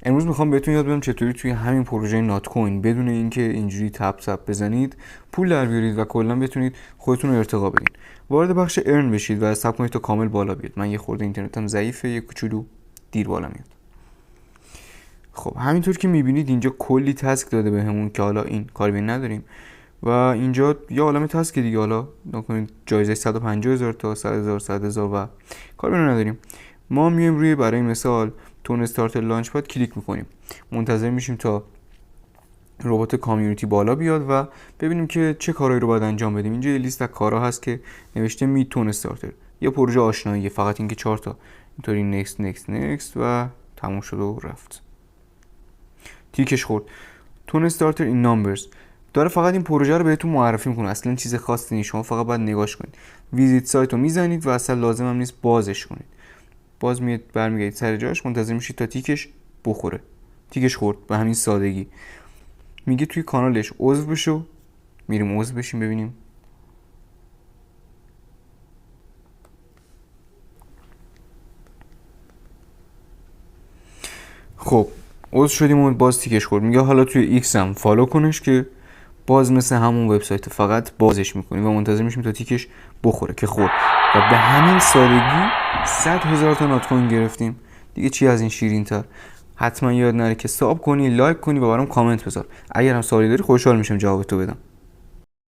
امروز میخوام بهتون یاد بدم چطوری توی همین پروژه نات کوین بدون اینکه اینجوری تپ بزنید پول در بیارید و کلا بتونید خودتون رو ارتقا بدین. وارد بخش ارن بشید و صبر کنید تا کامل بالا بیاد. من یه خورده اینترنتم ضعیفه، یه کوچولو دیر بالا میاد. خب همینطور که میبینید اینجا کلی تاسک داده بهمون که حالا این کاری به نداریم و اینجا یه عالمه تاسک دیگه. حالا نکنید جایزه 150,000 تا 100,000 100,000 و کاری به نداریم. ما میایم روی برای مثال تون استارت لانچ پاد کلیک میکنیم، منتظر میشیم تا ربات کامیونیتی بالا بیاد و ببینیم که چه کارهایی رو باید انجام بدیم. اینجا یه لیست از کارها هست که نوشته می تون استارتر، یه پروژه آشناییه، فقط اینکه 4 تا اینطوری نکست و تموم شد و رفت. تیکش خورد. تون استارتر این نامبرز داره فقط این پروژه رو بهتون معرفی میکنه، اصلا چیز خاصی نیست، شما فقط باید نگاش کنید. ویزیت سایت رو میزنید و اصلا لازم هم نیست بازش کنید. باز میاد برمیگردید سر جاش، منتظر میشید تا تیکش بخوره. تیکش خورد به همین سادگی. میگه توی کانالش عضو بشو، میریم عضو بشیم ببینیم. خب عضو شدیم و باز تیکش خورد. میگه حالا توی ایکس هم فالو کنش که باز مثل همون وبسایت فقط بازش میکنیم و منتظر میشیم تا تیکش بخوره که خورد و به همین سادگی 100,000 تا نات کوین گرفتیم. دیگه چی از این شیرین تر؟ حتما یاد نره که ساب کنی، لایک کنی و برام کامنت بذار. اگر هم سوالی داری خوشحال میشم جواب تو بدم.